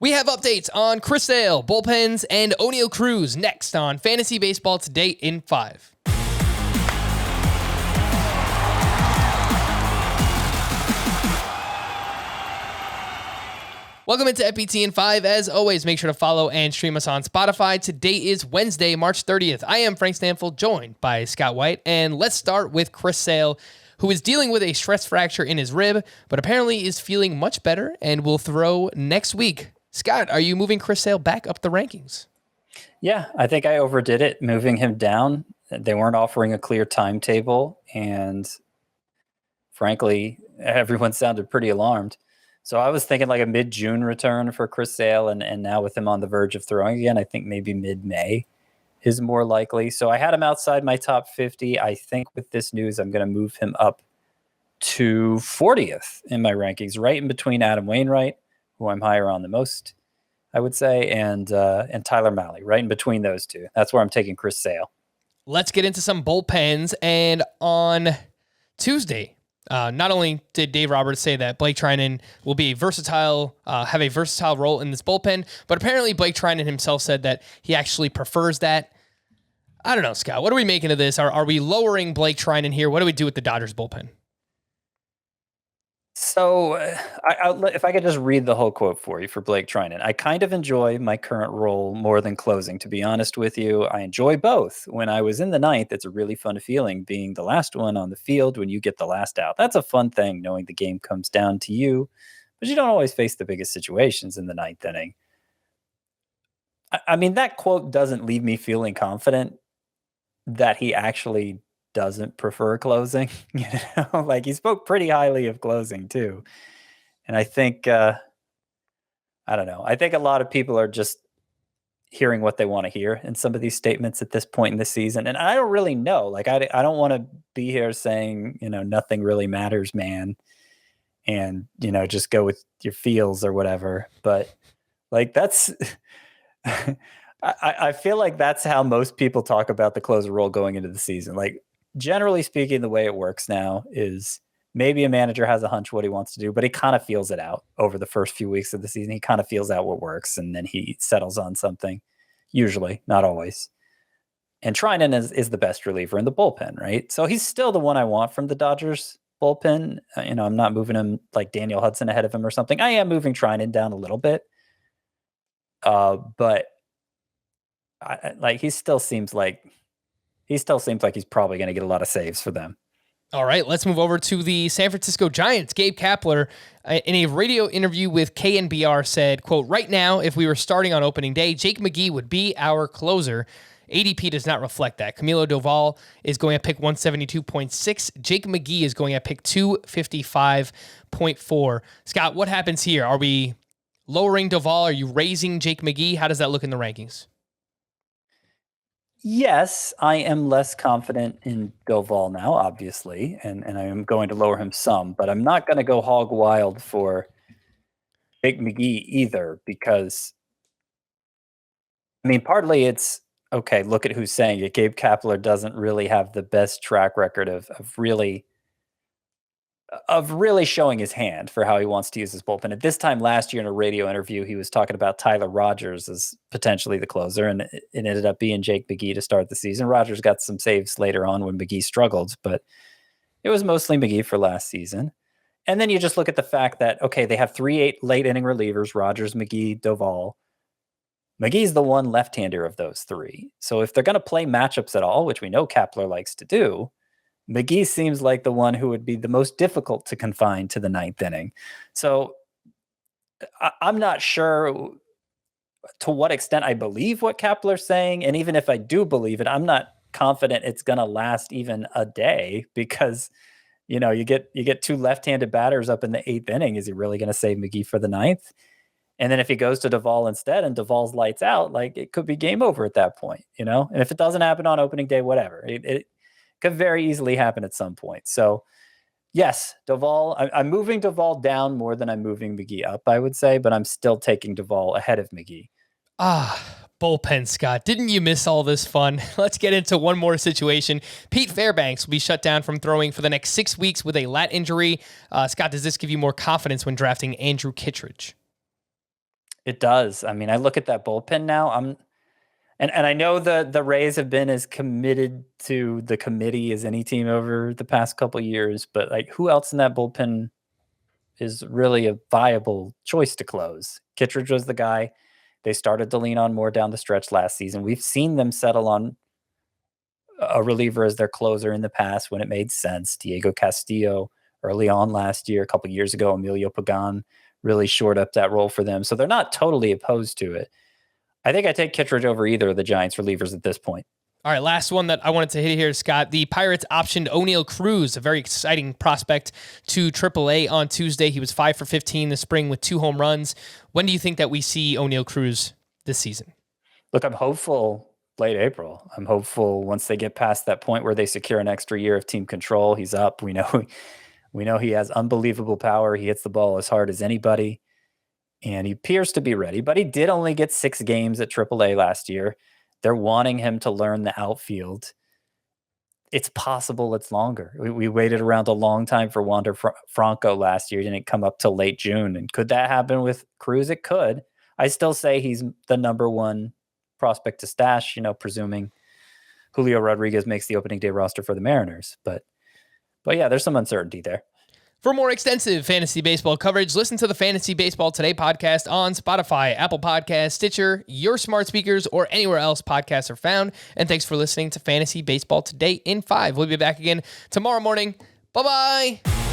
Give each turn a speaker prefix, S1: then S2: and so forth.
S1: We have updates on Chris Sale, bullpens, and Oneil Cruz next on Fantasy Baseball Today in 5. Welcome into FPT in 5. As always, make sure to follow and stream us on Spotify. Today is Wednesday, March 30th. I am Frank Stanfield, joined by Scott White. And let's start with Chris Sale, who is dealing with a stress fracture in his rib, but apparently is feeling much better and will throw next week. Scott, are you moving Chris Sale back up the rankings?
S2: Yeah, I think I overdid it, moving him down. They weren't offering a clear timetable, and frankly, everyone sounded pretty alarmed. So I was thinking like a mid-June return for Chris Sale, and now with him on the verge of throwing again, I think maybe mid-May is more likely. So I had him outside my top 50. I think with this news, I'm going to move him up to 40th in my rankings, right in between Adam Wainwright, who I'm higher on the most, I would say, and Tyler Mahle, right in between those two. That's where I'm taking Chris Sale.
S1: Let's get into some bullpens. And on Tuesday, not only did Dave Roberts say that Blake Trinan will be have a versatile role in this bullpen, but apparently Blake Trinan himself said that he actually prefers that. I don't know, Scott. What are we making of this? Are we lowering Blake Trinan here? What do we do with the Dodgers bullpen?
S2: So if I could just read the whole quote for you for Blake Trinan. I kind of enjoy my current role more than closing, to be honest with you. I enjoy both. When I was in the ninth, it's a really fun feeling being the last one on the field when you get the last out. That's a fun thing, knowing the game comes down to you, but you don't always face the biggest situations in the ninth inning. I mean, that quote doesn't leave me feeling confident that he actually doesn't prefer closing. Like he spoke pretty highly of closing too. And I think, I don't know. I think a lot of people are just hearing what they want to hear in some of these statements at this point in the season. And I don't really know. Like, I don't want to be here saying, nothing really matters, man. And, just go with your feels or whatever. But like, that's, I feel like that's how most people talk about the closer role going into the season. Like, generally speaking, the way it works now is maybe a manager has a hunch what he wants to do, but he kind of feels it out over the first few weeks of the season. He kind of feels out what works, and then he settles on something, usually, not always. And Trinan is the best reliever in the bullpen, right? So he's still the one I want from the Dodgers bullpen. I'm not moving him like Daniel Hudson ahead of him or something. I am moving Trinan down a little bit. But he still seems like he's probably going to get a lot of saves for them.
S1: All right, let's move over to the San Francisco Giants. Gabe Kapler, in a radio interview with KNBR, said, quote, "Right now, if we were starting on opening day, Jake McGee would be our closer. ADP does not reflect that. Camilo Doval is going at pick 172.6. Jake McGee is going at pick 255.4. Scott, what happens here? Are we lowering Doval? Are you raising Jake McGee? How does that look in the rankings?
S2: Yes, I am less confident in Doval now, obviously, and I am going to lower him some, but I'm not going to go hog wild for Jake McGee either, because, partly it's, okay, look at who's saying it. Gabe Kapler doesn't really have the best track record of really showing his hand for how he wants to use his bullpen. At this time last year in a radio interview, he was talking about Tyler Rogers as potentially the closer, and it ended up being Jake McGee to start the season. Rogers got some saves later on when McGee struggled, but it was mostly McGee for last season. And then you just look at the fact that, okay, they have 3 late inning relievers, Rogers, McGee, Doval. McGee's the one left-hander of those three. So if they're going to play matchups at all, which we know Kapler likes to do, McGee seems like the one who would be the most difficult to confine to the ninth inning. So I'm not sure to what extent I believe what Kapler's saying. And even if I do believe it, I'm not confident it's going to last even a day, because, you get 2 left-handed batters up in the 8th inning. Is he really going to save McGee for the 9th? And then if he goes to Doval instead and Duvall's lights out, like, it could be game over at that point, And if it doesn't happen on opening day, whatever, it could very easily happen at some point. So yes, Doval, I'm moving Doval down more than I'm moving McGee up, I would say, but I'm still taking Doval ahead of McGee.
S1: Bullpen, Scott. Didn't you miss all this fun? Let's get into one more situation. Pete Fairbanks will be shut down from throwing for the next 6 weeks with a lat injury. Scott, does this give you more confidence when drafting Andrew Kittredge?
S2: It does. I mean, I look at that bullpen now. And I know the Rays have been as committed to the committee as any team over the past couple years, but like who else in that bullpen is really a viable choice to close? Kittredge was the guy they started to lean on more down the stretch last season. We've seen them settle on a reliever as their closer in the past when it made sense. Diego Castillo early on last year, a couple years ago, Emilio Pagan really shored up that role for them. So they're not totally opposed to it. I think I take Kittredge over either of the Giants relievers at this point.
S1: All right, last one that I wanted to hit here, Scott. The Pirates optioned Oneil Cruz, a very exciting prospect, to AAA on Tuesday. He was 5 for 15 this spring with 2 home runs. When do you think that we see Oneil Cruz this season?
S2: Look, I'm hopeful late April. I'm hopeful once they get past that point where they secure an extra year of team control. He's up. We know he has unbelievable power. He hits the ball as hard as anybody, and he appears to be ready. But he did only get 6 games at AAA last year. They're wanting him to learn the outfield. It's possible it's longer. We waited around a long time for Wander Franco last year. He didn't come up till late June. And could that happen with Cruz? It could. I still say he's the number one prospect to stash, presuming Julio Rodriguez makes the opening day roster for the Mariners. But yeah, there's some uncertainty there.
S1: For more extensive fantasy baseball coverage, listen to the Fantasy Baseball Today podcast on Spotify, Apple Podcasts, Stitcher, your smart speakers, or anywhere else podcasts are found. And thanks for listening to Fantasy Baseball Today in 5. We'll be back again tomorrow morning. Bye-bye.